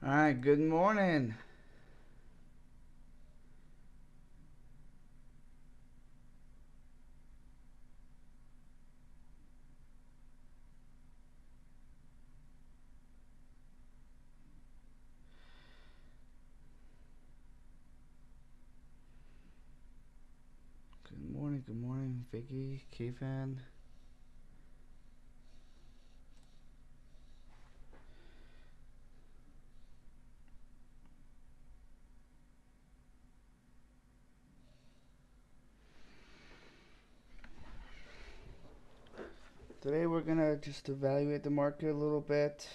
All right, good morning. Good morning, Vicky, Kifan. Today we're gonna just evaluate the market a little bit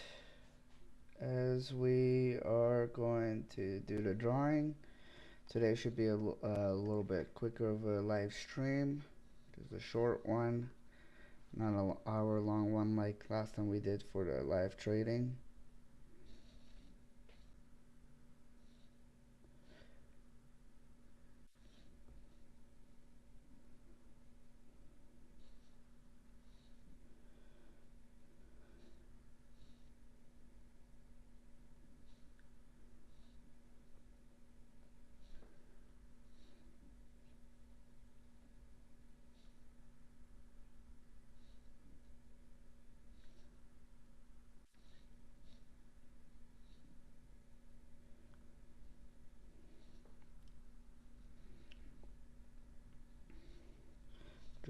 as we are going to do the drawing. Today should be a little bit quicker of a live stream. Just a short one, not an hour long one like last time we did for the live trading.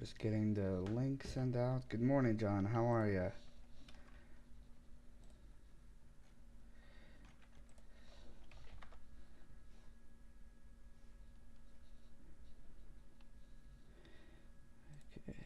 Just getting the link sent out. Good morning, John. How are you? Okay.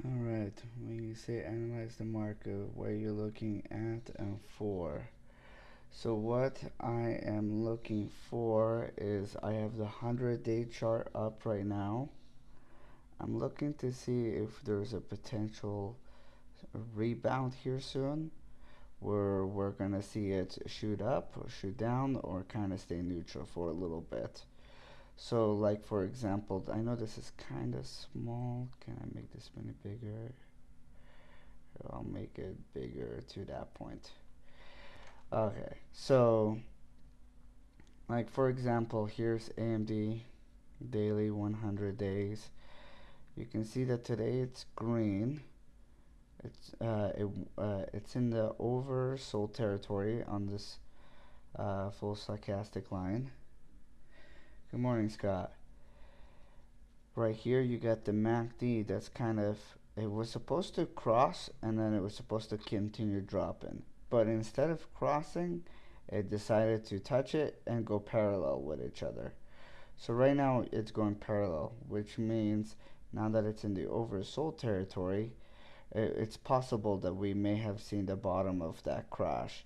All right, when you say analyze the market, what are you looking at and for? So what I am looking for is I have the 100-day chart up right now. I'm looking to see if there's a potential rebound here soon where we're gonna see it shoot up or shoot down or kind of stay neutral for a little bit. So like for example, I know this is kind of small. Can I make this any bigger? I'll make it bigger to that point. Okay, so like for example, here's AMD daily 100 days. You can see that today it's green. It's in the oversold territory on this full stochastic line. Good morning, Scott. Right here you got the MACD that's kind of, it was supposed to cross and then it was supposed to continue dropping. But instead of crossing, it decided to touch it and go parallel with each other. So right now it's going parallel, which means now that it's in the oversold territory, it's possible that we may have seen the bottom of that crash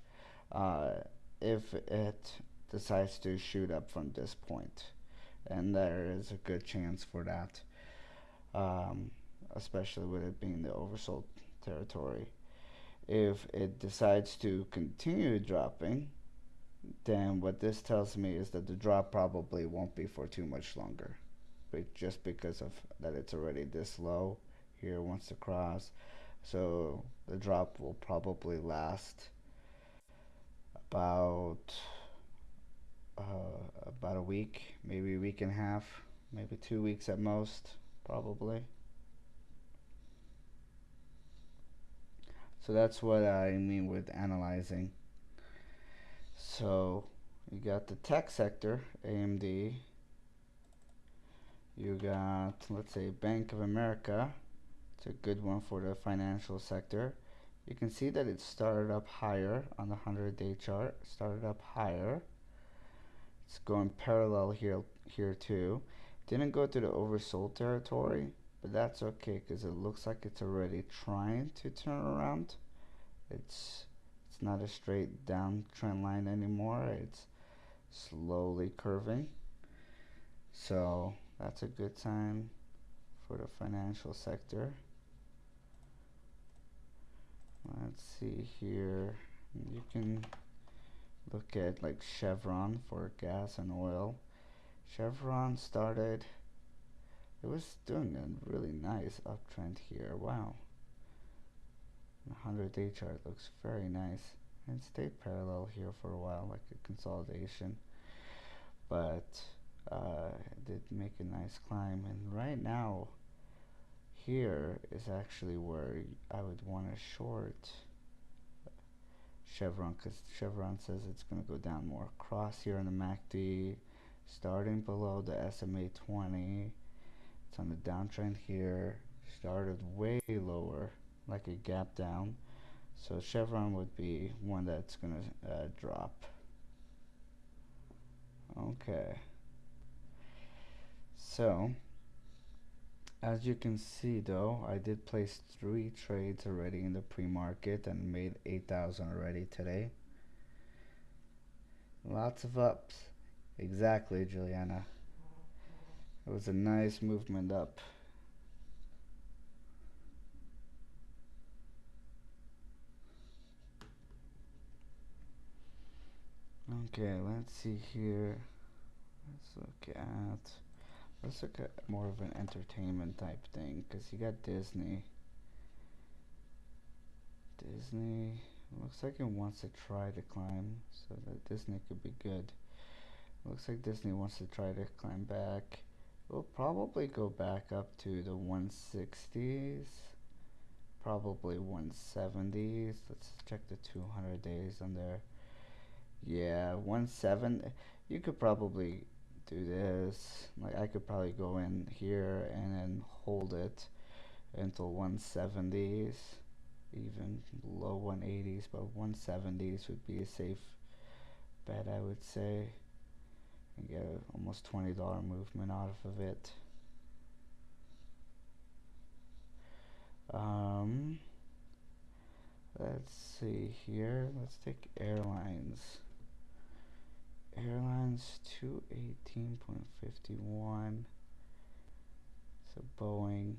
uh, if it decides to shoot up from this point. And there is a good chance for that, um, especially with it being the oversold territory. If it decides to continue dropping, then what this tells me is that the drop probably won't be for too much longer. But just because of that it's already this low here wants to cross. So the drop will probably last about about a week, maybe a week and a half, maybe 2 weeks at most, probably. So that's what I mean with analyzing. So you got the tech sector, AMD. You got, let's say, Bank of America. It's a good one for the financial sector. You can see that it started up higher on the 100-day chart. Started up higher. It's going parallel here too. Didn't go to the oversold territory, but that's okay because it looks like it's already trying to turn around. It's not a straight down trend line anymore. It's slowly curving. So that's a good sign for the financial sector. Let's see here. You can look at like Chevron for gas and oil. Chevron started, it was doing a really nice uptrend here. Wow. The 100-day chart looks very nice. And stayed parallel here for a while, like a consolidation. But it did make a nice climb. And right now, here is actually where I would want to short Chevron, because Chevron says it's going to go down more. Cross here on the MACD, starting below the SMA 20. It's on the downtrend here. Started way lower, like a gap down. So Chevron would be one that's going to drop. Okay. So, as you can see though, I did place 3 trades already in the pre-market and made 8,000 already today. Lots of ups. Exactly, Juliana. It was a nice movement up. Okay, let's see here. Let's look at more of an entertainment type thing, because you got Disney. Disney looks like it wants to try to climb, so that Disney could be good. Looks like Disney wants to try to climb back. We'll probably go back up to the 160s, probably 170s. Let's check the 200 days on there. Yeah, 17. You could probably do this. Like I could probably go in here and then hold it until 170s, even low 180s, but 170s would be a safe bet, I would say, and get almost $20 movement out of it. Let's see here. Let's take airlines. Airlines 218.51. So Boeing.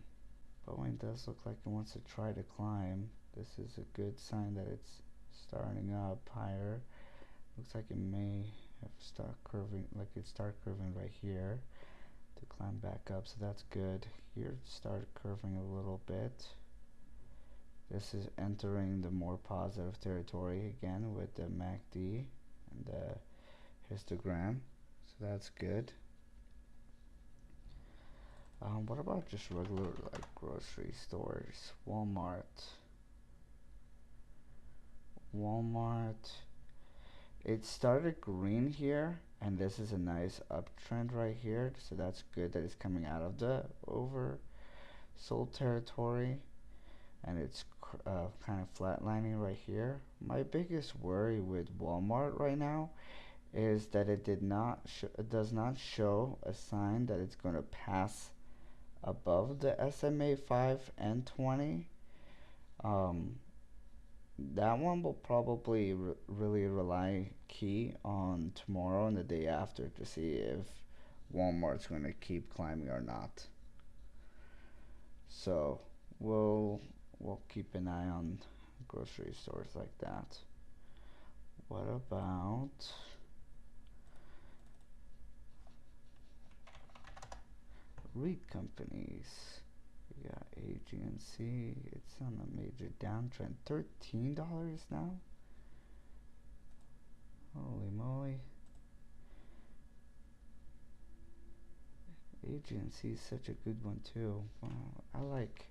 Boeing does look like it wants to try to climb. This is a good sign that it's starting up higher. Looks like it may have start curving, like it start curving right here to climb back up. So that's good. Here it started curving a little bit. This is entering the more positive territory again with the MACD and the histogram, so that's good. What about just regular like grocery stores? Walmart, it started green here, and this is a nice uptrend right here, so that's good that it's coming out of the oversold territory, and it's kind of flatlining right here. My biggest worry with Walmart right now is that it does not show a sign that it's going to pass above the SMA 5 and 20. That one will probably really rely key on tomorrow and the day after to see if Walmart's going to keep climbing or not. So we'll keep an eye on grocery stores like that. What about REIT companies? We got AGNC. It's on a major downtrend. $13 now? Holy moly. AGNC is such a good one too. I like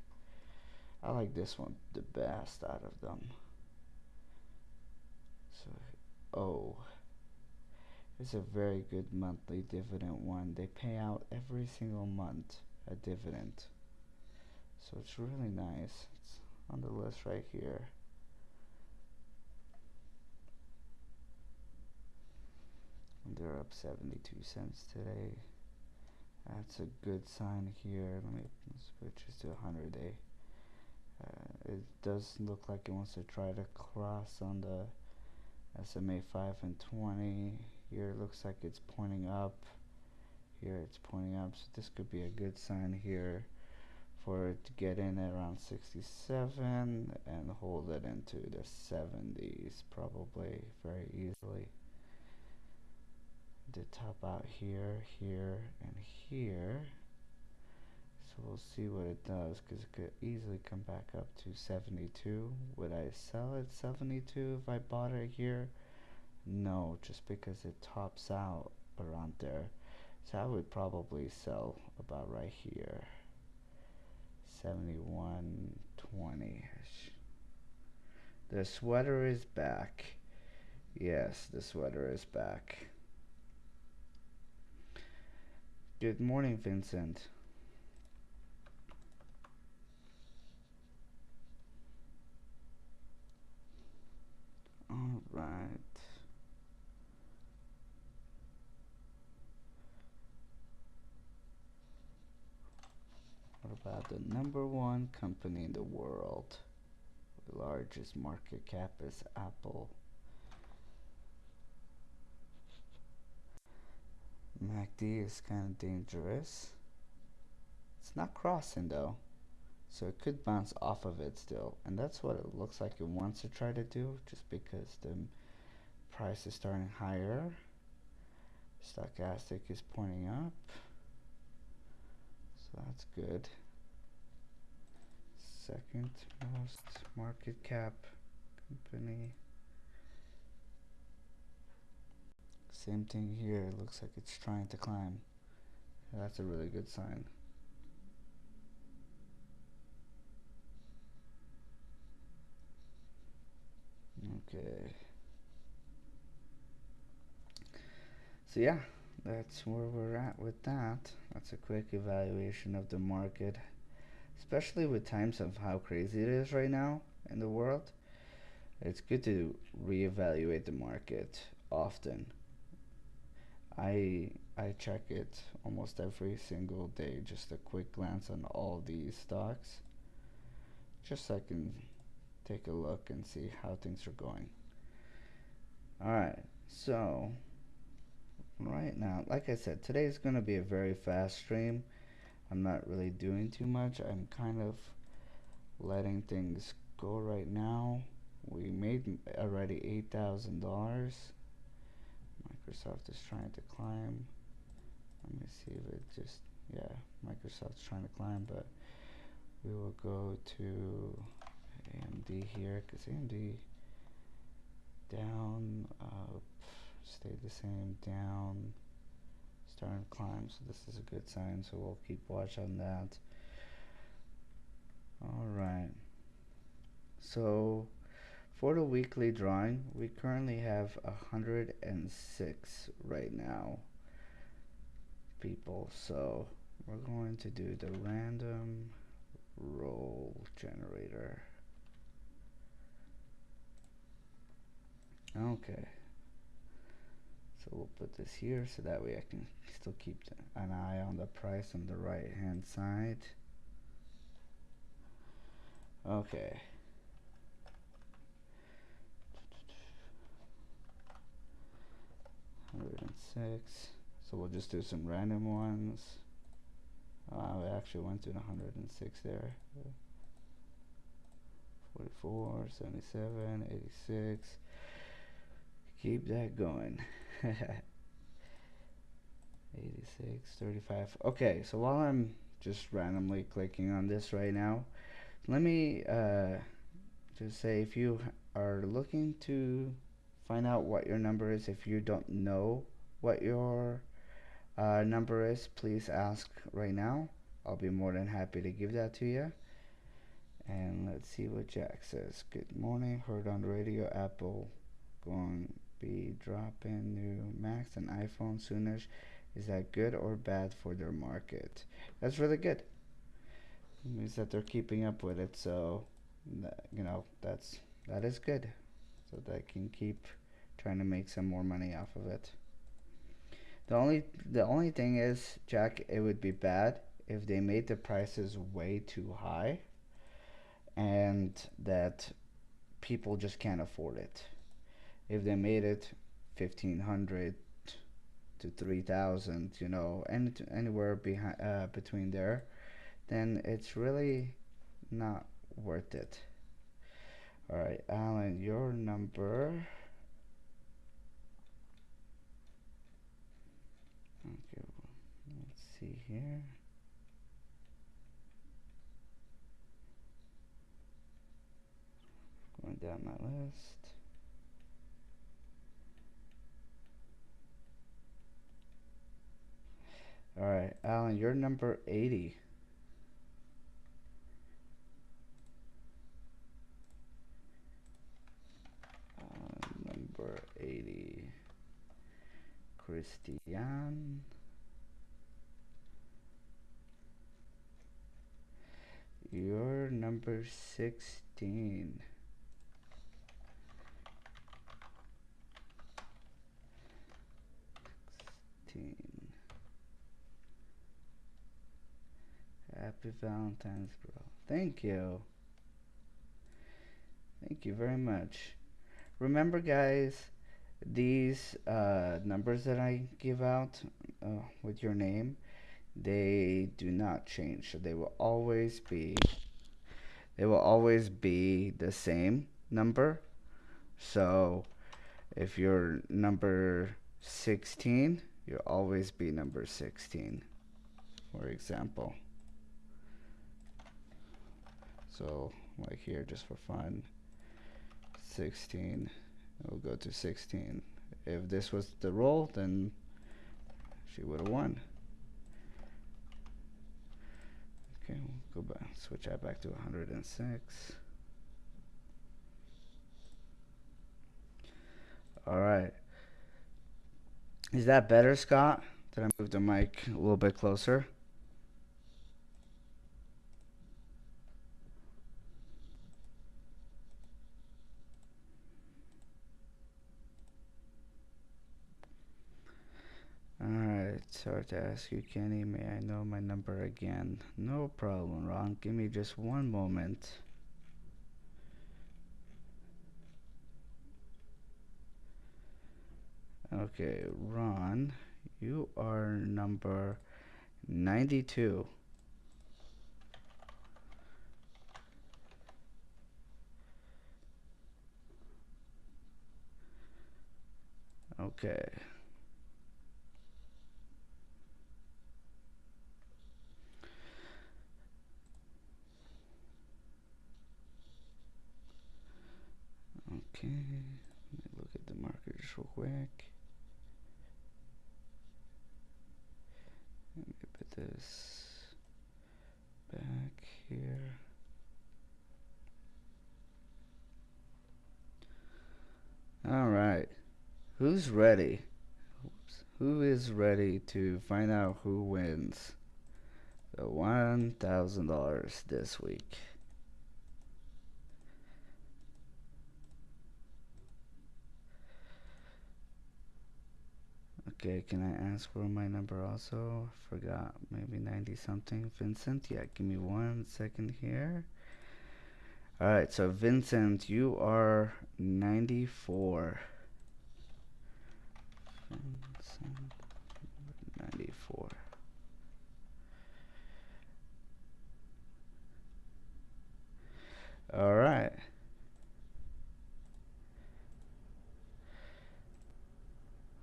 I like this one the best out of them. So, oh, it's a very good monthly dividend one. They pay out every single month a dividend. So it's really nice. It's on the list right here. And they're up 72 cents today. That's a good sign here. Let me switch this to 100-day. It does look like it wants to try to cross on the SMA 5 and 20. Here it looks like it's pointing up. Here it's pointing up, so this could be a good sign here for it to get in at around 67 and hold it into the 70s probably very easily. To top out here, here, and here. So we'll see what it does, because it could easily come back up to 72. Would I sell at 72 if I bought it here? No, just because it tops out around there. So I would probably sell about right here. 71.20ish. The sweater is back. Yes, the sweater is back. Good morning, Vincent. All right. What about the #1 company in the world? The largest market cap is Apple. MACD is kind of dangerous. It's not crossing though, so it could bounce off of it still, and that's what it looks like it wants to try to do, just because the price is starting higher. Stochastic is pointing up, so that's good. Second most market cap company. Same thing here, it looks like it's trying to climb. That's a really good sign. Okay. So yeah, that's where we're at with that. That's a quick evaluation of the market, especially with times of how crazy it is right now in the world. It's good to reevaluate the market often. I check it almost every single day, just a quick glance on all these stocks, just so I can take a look and see how things are going. Alright, so right now, like I said, today is going to be a very fast stream. I'm not really doing too much. I'm kind of letting things go right now. We made already $8,000. Microsoft is trying to climb. Let me see if it just, yeah, Microsoft's trying to climb, but we will go to AMD here, because AMD down, up, stayed the same, down, starting to climb, so this is a good sign, so we'll keep watch on that. Alright, so for the weekly drawing, we currently have 106 right now people, so we're going to do the random roll generator. Okay, so we'll put this here so that way I can still keep an eye on the price on the right hand side. Okay, 106, so we'll just do some random ones. We actually went to 106 there. 44, 77, 86. Keep that going. 86, 35. Okay, so while I'm just randomly clicking on this right now, let me just say, if you are looking to find out what your number is, if you don't know what your number is, please ask right now. I'll be more than happy to give that to you. And let's see what Jack says. Good morning. Heard on the radio Apple going be dropping new Macs and iPhone soonish. Is that good or bad for their market? That's really good. It means that they're keeping up with it. So, that is good. So they can keep trying to make some more money off of it. The only thing is, Jack, it would be bad if they made the prices way too high and that people just can't afford it. If they made it 1,500 to 3,000, anywhere behind between there, then it's really not worth it. All right, Alan, your number. Okay, let's see here. Going down my list. All right, Alan, you're number 80. Number 80. Christian. You're number 16. 16. Happy Valentine's, bro. Thank you. Thank you very much. Remember, guys, these numbers that I give out with your name, they do not change. So they will always be the same number. So if you're number 16, you'll always be number 16, for example. So like here, just for fun, 16, we'll go to 16. If this was the roll, then she would have won. Okay, we'll go back, switch that back to 106. All right. Is that better, Scott? Did I move the mic a little bit closer? Alright, sorry to ask you, Kenny. May I know my number again? No problem, Ron. Give me just one moment. Okay, Ron, you are number 92. Okay. Okay, let me look at the markers real quick. Let me put this back here. All right, who's ready? Oops. Who is ready to find out who wins the $1,000 this week? Okay, can I ask for my number also? Forgot, maybe 90 something. Vincent, yeah, give me 1 second here. All right, so Vincent, you are 94. Vincent, 94. All right.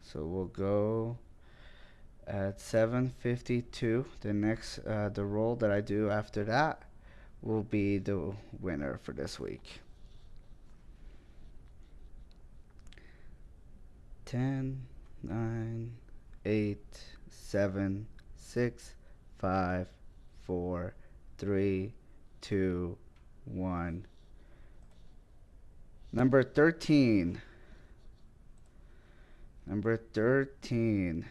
So we'll go at 7:52. The roll that I do after that will be the winner for this week. 10, 9, 8, 7, 6, 5, 4, 3, 2, 1. Number 13. Number 13.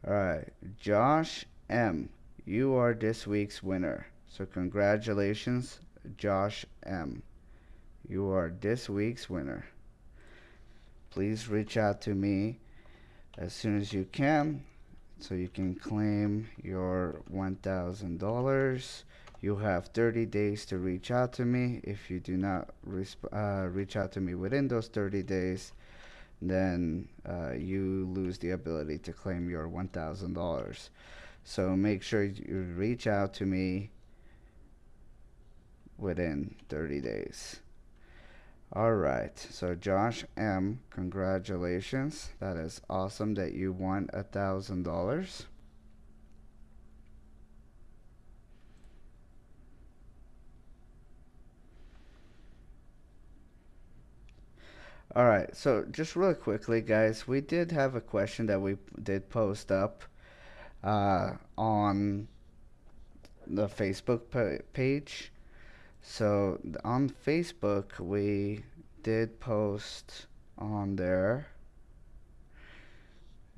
Alright, Josh M. You are this week's winner. So congratulations, Josh M. You are this week's winner. Please reach out to me as soon as you can so you can claim your $1,000. You have 30 days to reach out to me. If you do not reach out to me within those 30 days, then you lose the ability to claim your $1,000. So make sure you reach out to me within 30 days. All right, so Josh M, congratulations. That is awesome that you won $1,000. All right, so just really quickly, guys, we did have a question that we did post up on the Facebook page. So on Facebook, we did post on there.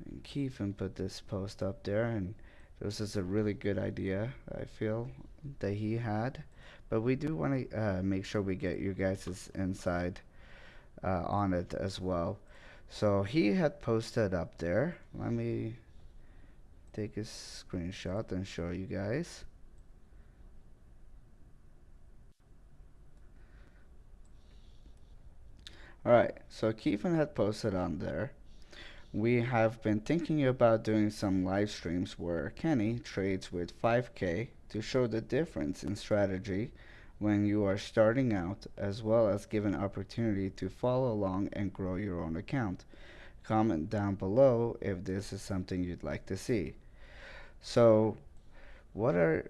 And Keevan put this post up there, and this is a really good idea, I feel, that he had. But we do want to make sure we get you guys' inside on it as well. So he had posted up there. Let me take a screenshot and show you guys. Alright, so Keevan had posted on there. We have been thinking about doing some live streams where Kenny trades with 5K to show the difference in strategy when you are starting out, as well as give an opportunity to follow along and grow your own account. Comment down below if this is something you'd like to see. So let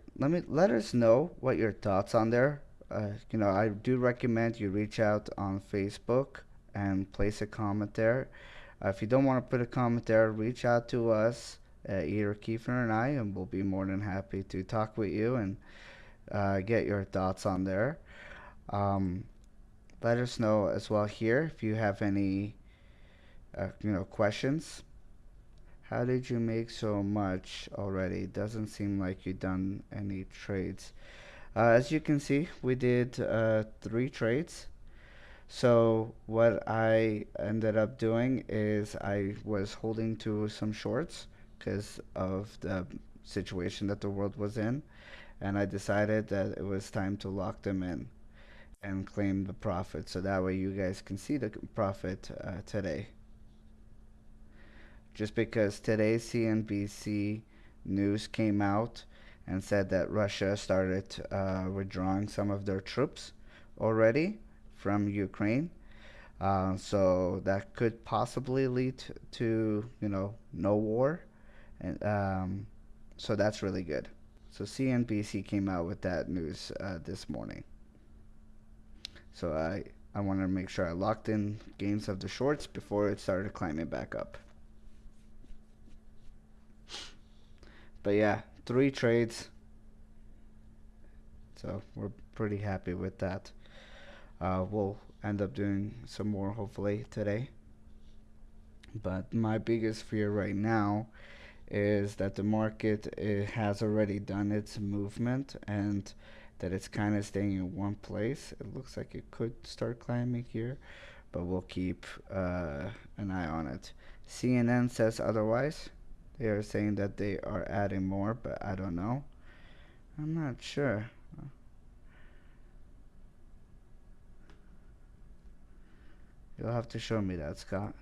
us know what your thoughts on there. I do recommend you reach out on Facebook and place a comment there. If you don't want to put a comment there, reach out to us, either Kiefer and I, and we'll be more than happy to talk with you and get your thoughts on there. Um, Let us know as well here if you have any, questions. How did you make so much already? Doesn't seem like you've done any trades. As you can see, we did 3 trades. So what I ended up doing is I was holding to some shorts because of the situation that the world was in, and I decided that it was time to lock them in and claim the profit so that way you guys can see the profit today. Just because today's CNBC news came out and said that Russia started withdrawing some of their troops already from Ukraine. So that could possibly lead to, no war. And so that's really good. So CNBC came out with that news this morning. So I wanted to make sure I locked in gains of the shorts before it started climbing back up. But yeah, 3 trades. So we're pretty happy with that. We'll end up doing some more hopefully today. But my biggest fear right now is that the market has already done its movement and that it's kind of staying in one place. It looks like it could start climbing here, but we'll keep an eye on it. CNN says otherwise. They are saying that they are adding more, but I don't know. I'm not sure. You'll have to show me that, Scott.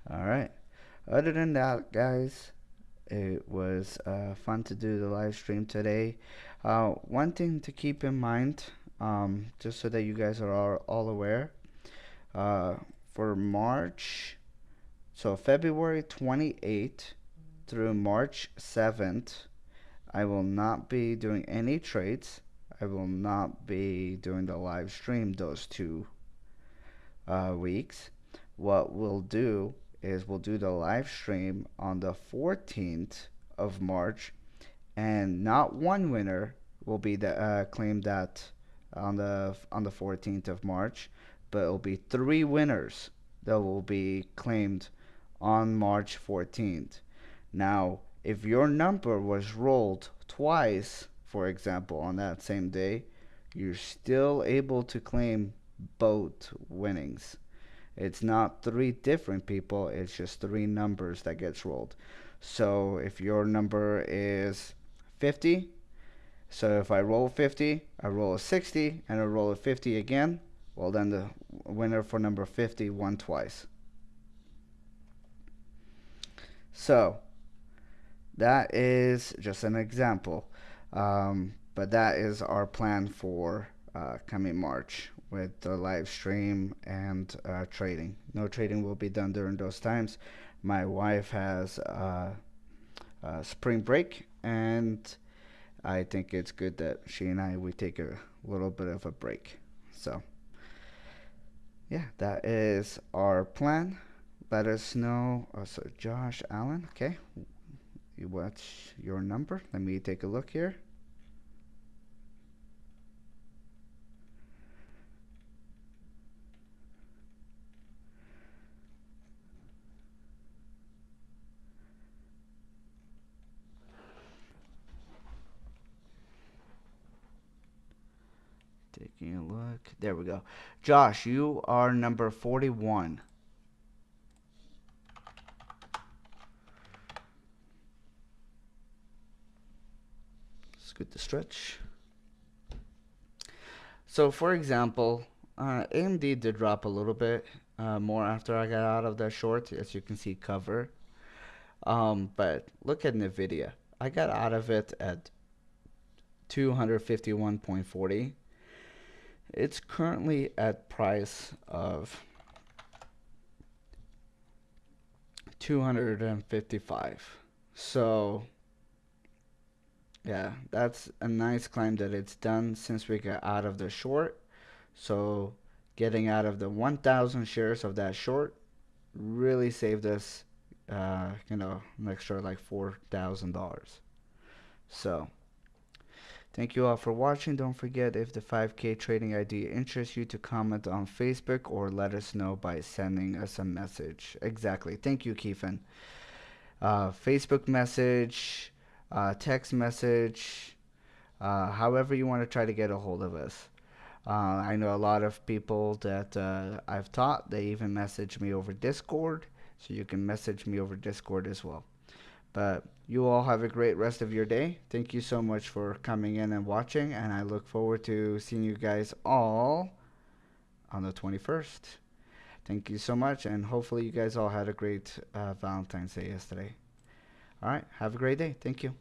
Alright. Other than that, guys, it was fun to do the live stream today. One thing to keep in mind, just so that you guys are all aware, for March, so February 28th through March 7th, I will not be doing any trades. I will not be doing the live stream those 2 weeks. What we'll do is we'll do the live stream on the 14th of March, and not one winner will be claimed that on the 14th of March, but it'll be 3 winners that will be claimed on March 14th. Now, if your number was rolled twice, for example, on that same day, you're still able to claim both winnings. It's not 3 different people, it's just 3 numbers that gets rolled. So if your number is 50, so if I roll 50, I roll a 60, and I roll a 50 again, well, then the winner for number 50 won twice. So that is just an example. But that is our plan for coming March with the live stream and trading. No trading will be done during those times. My wife has spring break, and I think it's good that she and we take a little bit of a break. So yeah, that is our plan. Let us know. So Josh Allen, okay. What's your number? Let me take a look here. Taking a look. There we go. Josh, you are number 41. Scoot the stretch. So, for example, AMD did drop a little bit more after I got out of that short, as you can see cover. But look at NVIDIA. I got out of it at 251.40. It's currently at price of 255. So yeah, that's a nice climb that it's done since we got out of the short. So getting out of the 1,000 shares of that short really saved us, an extra like $4,000. So thank you all for watching. Don't forget, if the 5K trading idea interests you, to comment on Facebook or let us know by sending us a message. Exactly. Thank you, Keefan. Facebook message, text message, however you want to try to get a hold of us. I know a lot of people that I've taught, they even message me over Discord, so you can message me over Discord as well. But you all have a great rest of your day. Thank you so much for coming in and watching, and I look forward to seeing you guys all on the 21st. Thank you so much, and hopefully you guys all had a great Valentine's Day yesterday. All right, have a great day. Thank you.